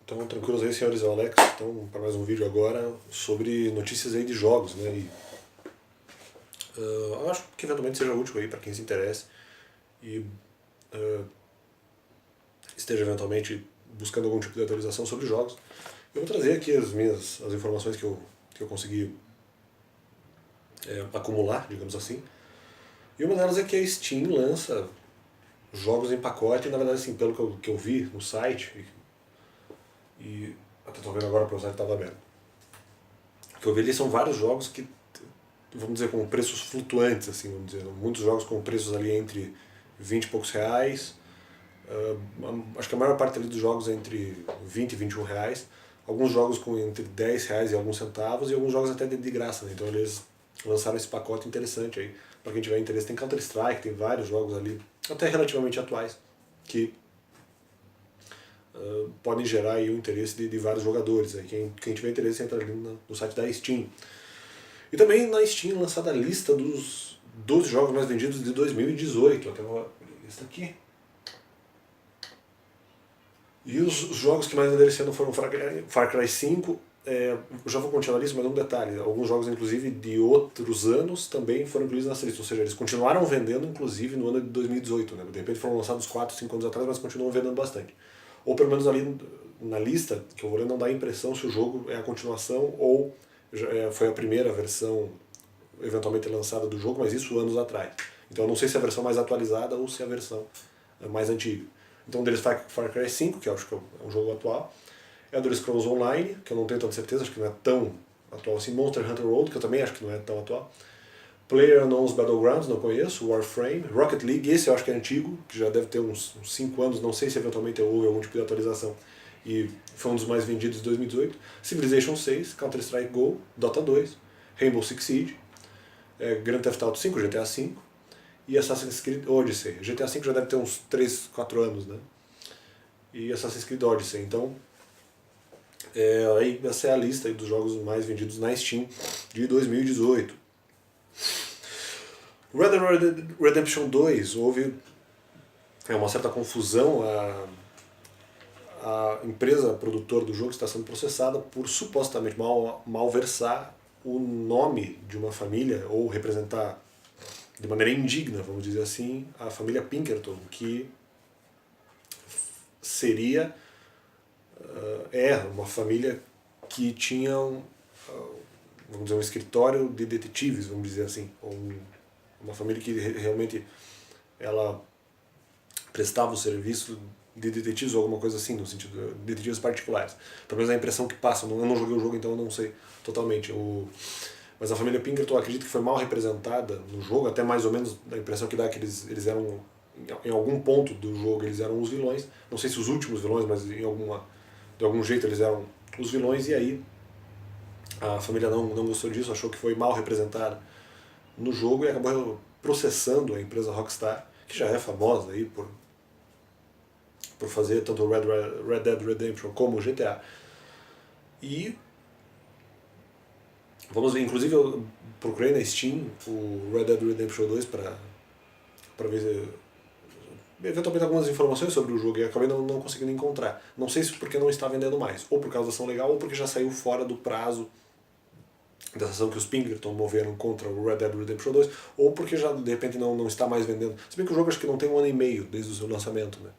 Então, tranquilos aí, senhores, é o Alex. Então, para mais um vídeo agora sobre notícias aí de jogos, né? Eu acho que eventualmente seja útil aí para quem se interessa e uh, esteja eventualmente buscando algum tipo de atualização sobre jogos. Eu vou trazer aqui as informações que eu consegui acumular, digamos assim. E uma delas é que a Steam lança jogos em pacote, e na verdade, assim, pelo que eu vi no site, e até estou vendo agora porque o site estava aberto, o que eu vi ali são vários jogos que, vamos dizer, com preços flutuantes, assim, vamos dizer, muitos jogos com preços ali entre 20 e poucos reais, acho que a maior parte ali dos jogos é entre 20 e 21 reais, alguns jogos com entre 10 reais e alguns centavos, e alguns jogos até de graça, né? Então eles lançaram esse pacote interessante aí, para quem tiver interesse. Tem Counter-Strike, tem vários jogos ali, até relativamente atuais, que podem gerar aí o interesse de vários jogadores. Aí quem tiver interesse entra ali no site da Steam. E também na Steam lançada a lista dos 12 jogos mais vendidos de 2018. Até uma lista aqui. E os jogos que mais venderam esse ano foram Far Cry 5. Eu já vou continuar a lista, mas um detalhe. Alguns jogos, inclusive, de outros anos também foram incluídos nessa lista. Ou seja, eles continuaram vendendo, inclusive, no ano de 2018. Né? De repente foram lançados 4, 5 anos atrás, mas continuam vendendo bastante. Ou pelo menos ali na lista, que eu vou ler, não dá a impressão se o jogo é a continuação ou foi a primeira versão eventualmente lançada do jogo, mas isso anos atrás. Então eu não sei se é a versão mais atualizada ou se é a versão mais antiga. Então um deles é Far Cry 5, que eu acho que é um jogo atual. Elder Scrolls Online, que eu não tenho tanta certeza, acho que não é tão atual assim. Monster Hunter World, que eu também acho que não é tão atual. PlayerUnknown's Battlegrounds, não conheço. Warframe. Rocket League, esse eu acho que é antigo, que já deve ter uns 5 anos, não sei se eventualmente houve algum tipo de atualização. E foi um dos mais vendidos de 2018. Civilization 6, Counter-Strike Go, Dota 2, Rainbow Six Siege, Grand Theft Auto 5, GTA 5 e Assassin's Creed Odyssey. GTA 5 já deve ter uns 3, 4 anos, né? E Assassin's Creed Odyssey. Então, aí essa é a lista aí dos jogos mais vendidos na Steam de 2018. Red Dead Redemption 2, houve uma certa confusão. A empresa produtora do jogo está sendo processada por supostamente malversar o nome de uma família ou representar de maneira indigna, vamos dizer assim, a família Pinkerton, que seria uma família que tinha vamos dizer, um escritório de detetives, vamos dizer assim, ou uma família que realmente ela prestava o serviço de detetives ou alguma coisa assim, no sentido de detetives particulares. Pelo menos a impressão que passa. Eu não joguei o jogo, então eu não sei totalmente. Mas a família Pinkerton, eu acredito que foi mal representada no jogo, até mais ou menos a impressão que dá que eles eram, em algum ponto do jogo, eles eram os vilões. Não sei se os últimos vilões, mas de algum jeito eles eram os vilões, e aí a família não gostou disso, achou que foi mal representada no jogo e acabou processando a empresa Rockstar, que já é famosa aí por fazer tanto o Red Dead Redemption como o GTA. E vamos ver, inclusive eu procurei na Steam o Red Dead Redemption 2 para ver eventualmente algumas informações sobre o jogo e acabei não conseguindo encontrar. Não sei se porque não está vendendo mais, ou por causa da ação legal, ou porque já saiu fora do prazo dessa ação que os Pinkerton moveram contra o Red Dead Redemption 2, ou porque já de repente não está mais vendendo. Se bem que o jogo acho que não tem 1 ano e meio desde o seu lançamento, né?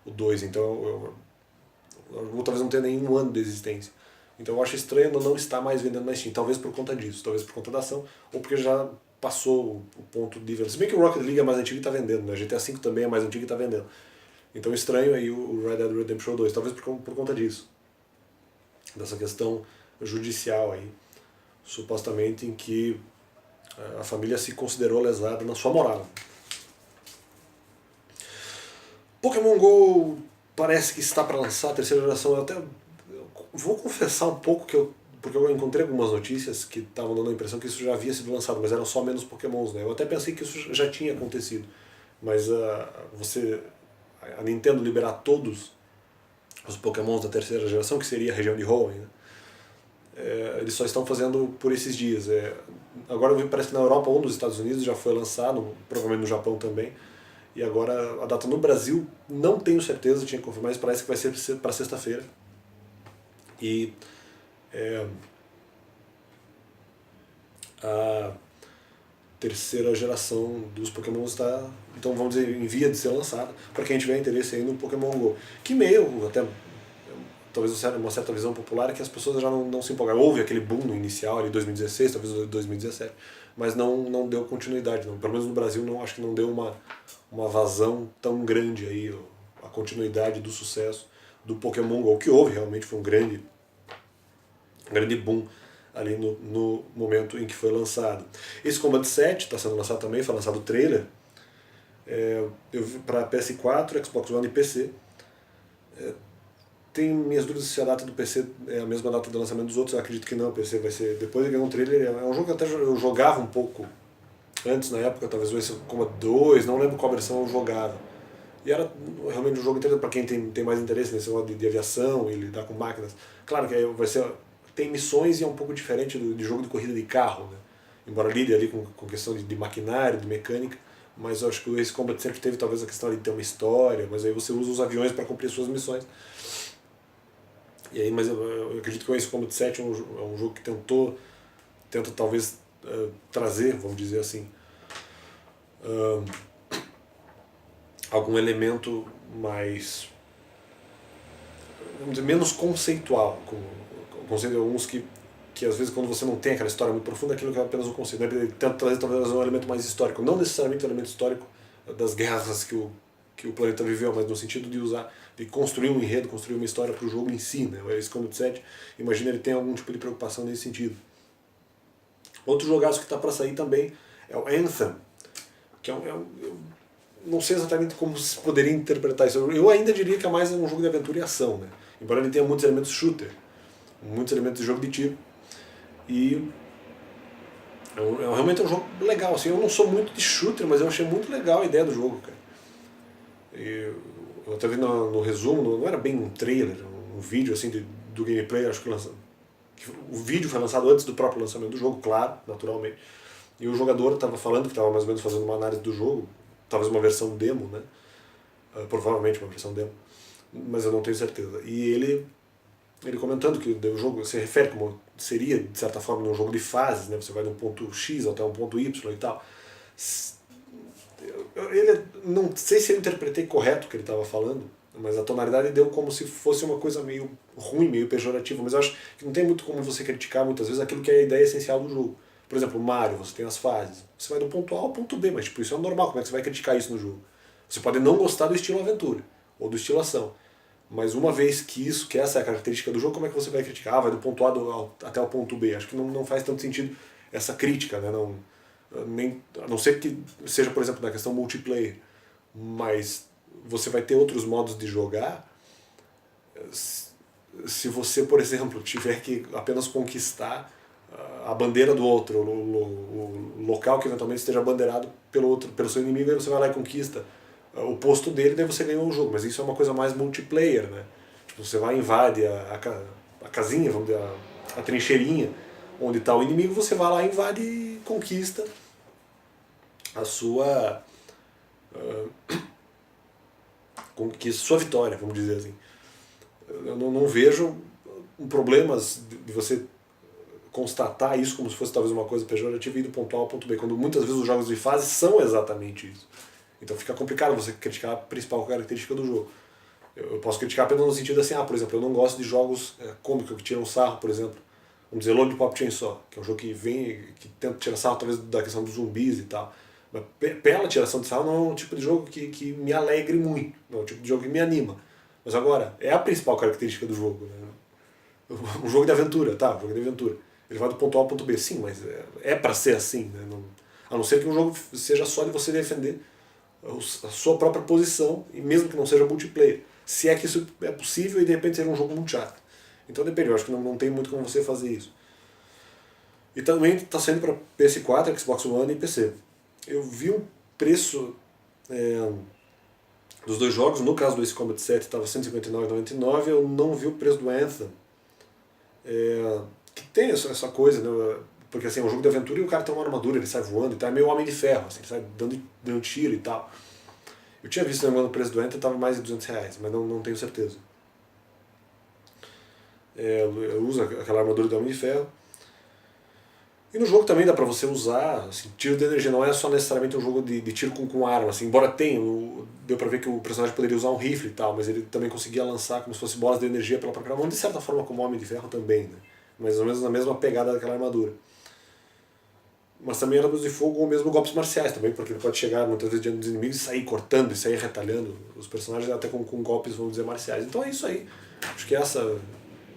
O 2, então eu talvez não tenha nenhum ano de existência. Então eu acho estranho não estar mais vendendo na Steam, talvez por conta disso, talvez por conta da ação, ou porque já passou o ponto de venda. Se bem que o Rocket League é mais antigo e está vendendo, né? GTA V também é mais antigo e está vendendo. Então estranho aí o Red Dead Redemption 2, talvez por conta disso. Dessa questão judicial aí, supostamente em que a família se considerou lesada na sua moral. Pokémon GO parece que está para lançar a terceira geração. Eu até vou confessar um pouco porque eu encontrei algumas notícias que estavam dando a impressão que isso já havia sido lançado, mas eram só menos Pokémons, né? Eu até pensei que isso já tinha acontecido, mas a Nintendo liberar todos os Pokémons da terceira geração, que seria a região de Hoenn, né? Eles só estão fazendo por esses dias. Agora parece que na Europa ou nos Estados Unidos já foi lançado, provavelmente no Japão também. E agora a data no Brasil, não tenho certeza, tinha que confirmar, mas parece que vai ser para sexta-feira. E a terceira geração dos Pokémon está, então vamos dizer, em via de ser lançada, para quem tiver interesse aí no Pokémon GO. Que meio, até talvez uma certa visão popular, é que as pessoas já não se empolgaram. Houve aquele boom no inicial, ali 2016, talvez 2017, mas não deu continuidade. Não. Pelo menos no Brasil, acho que não deu uma vazão tão grande aí, a continuidade do sucesso do Pokémon GO. O que houve realmente foi um grande boom ali no momento em que foi lançado. Esse Combat 7 está sendo lançado também, foi lançado o trailer, eu vi para PS4, Xbox One e PC. Tenho minhas dúvidas se a data do PC é a mesma data do lançamento dos outros, eu acredito que não, o PC vai ser depois de ganhar um trailer. É um jogo que até eu jogava um pouco antes, na época, talvez o Combat 2, não lembro qual versão eu jogava. E era realmente um jogo interessante para quem tem mais interesse nesse negócio de aviação e lidar com máquinas. Claro que vai ser, tem missões e é um pouco diferente de jogo de corrida de carro, né? Embora lide ali com questão de maquinário, de mecânica, mas eu acho que esse Combat sempre teve talvez a questão de ter uma história, mas aí você usa os aviões para cumprir suas missões. E aí, mas eu acredito que o Ace Combat 7 é um jogo que tenta talvez trazer, vamos dizer assim, algum elemento mais, vamos dizer, menos conceitual, alguns que às vezes quando você não tem aquela história muito profunda, aquilo que é apenas um conceito, né? Ele tenta trazer talvez um elemento mais histórico, não necessariamente um elemento histórico das guerras que o planeta viveu, mas no sentido de construir um enredo, construir uma história para o jogo em si, né? O Ace Combat 7, imagina ele tem algum tipo de preocupação nesse sentido. Outro jogaço que está para sair também é o Anthem, que eu não sei exatamente como se poderia interpretar isso. Eu ainda diria que é mais um jogo de aventura e ação, né? Embora ele tenha muitos elementos shooter, muitos elementos de jogo de tiro. E realmente é um jogo legal. Assim, eu não sou muito de shooter, mas eu achei muito legal a ideia do jogo, cara. Eu até vi no resumo, não era bem um trailer, um vídeo assim do gameplay, acho que o vídeo foi lançado antes do próprio lançamento do jogo, claro, naturalmente. E o jogador estava falando que estava mais ou menos fazendo uma análise do jogo, talvez uma versão demo, né? Provavelmente uma versão demo, mas eu não tenho certeza. E ele comentando que o jogo se refere como seria, de certa forma, um jogo de fases, né? Você vai de um ponto X até um ponto Y e tal. Não sei se eu interpretei correto o que ele estava falando, mas a tonalidade deu como se fosse uma coisa meio ruim, meio pejorativa, mas eu acho que não tem muito como você criticar muitas vezes aquilo que é a ideia essencial do jogo. Por exemplo, o Mario, você tem as fases, você vai do ponto A ao ponto B, mas tipo, isso é normal, como é que você vai criticar isso no jogo? Você pode não gostar do estilo aventura, ou do estilo ação, mas uma vez que essa é a característica do jogo, como é que você vai criticar? Ah, vai do ponto A até o ponto B. Acho que não faz tanto sentido essa crítica, né? A não ser que seja, por exemplo, na questão multiplayer, mas você vai ter outros modos de jogar. Se você, por exemplo, tiver que apenas conquistar a bandeira do outro, o local que eventualmente esteja bandeirado pelo seu inimigo, aí você vai lá e conquista o posto dele, daí você ganhou o jogo. Mas isso é uma coisa mais multiplayer, né? Tipo, você vai e invade a casinha, vamos dizer, a trincheirinha onde está o inimigo, você vai lá, invade e conquista a sua sua vitória, vamos dizer assim. Eu não vejo problemas de você constatar isso como se fosse talvez uma coisa pejorativa e ir do ponto A ao ponto B, quando muitas vezes os jogos de fase são exatamente isso. Então fica complicado você criticar a principal característica do jogo. Eu posso criticar apenas no sentido assim, por exemplo, eu não gosto de jogos cômicos que tiram sarro, por exemplo. Vamos dizer, Lollipop Chainsaw, que é um jogo que tenta tirar sarro talvez da questão dos zumbis e tal. Mas pela tiração de sarro não é um tipo de jogo que me alegre muito, não é um tipo de jogo que me anima. Mas agora, é a principal característica do jogo. Né? Um jogo de aventura, tá, um jogo de aventura. Ele vai do ponto A ao ponto B, sim, mas é pra ser assim. Né? A não ser que um jogo seja só de você defender a sua própria posição, e mesmo que não seja multiplayer. Se é que isso é possível e de repente seja um jogo muito chato. Então depende, eu acho que não tem muito como você fazer isso. E também está saindo para PS4, Xbox One e PC. Eu vi um preço dos dois jogos, no caso do Ace Combat 7 estava R$ 159,99, eu não vi o preço do Anthem. Que tem essa coisa, né? Porque assim, é um jogo de aventura e o cara tem uma armadura, ele sai voando e tal, é meio Homem de Ferro, assim, ele sai dando tiro e tal. Eu tinha visto, o preço do Anthem estava mais de R$ 200, mas não tenho certeza. usa aquela armadura do Homem de Ferro. E no jogo também dá pra você usar, assim, tiro de energia, não é só necessariamente um jogo de tiro com arma, assim, embora tenha, deu pra ver que o personagem poderia usar um rifle e tal, mas ele também conseguia lançar como se fosse bolas de energia pela própria mão, de certa forma como o Homem de Ferro também, né? Mais ou menos na mesma pegada daquela armadura. Mas também armas de fogo ou mesmo golpes marciais também, porque ele pode chegar muitas vezes diante dos inimigos e sair cortando, e sair retalhando os personagens até com golpes, vamos dizer, marciais. Então é isso aí. Acho que essa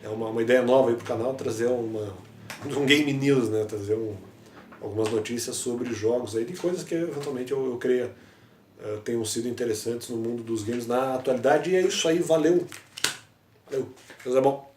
é uma ideia nova aí pro canal, trazer um Game News, né? Trazer algumas notícias sobre jogos aí, de coisas que eventualmente eu creia tenham sido interessantes no mundo dos games na atualidade. E é isso aí, valeu! Valeu, Deus é bom!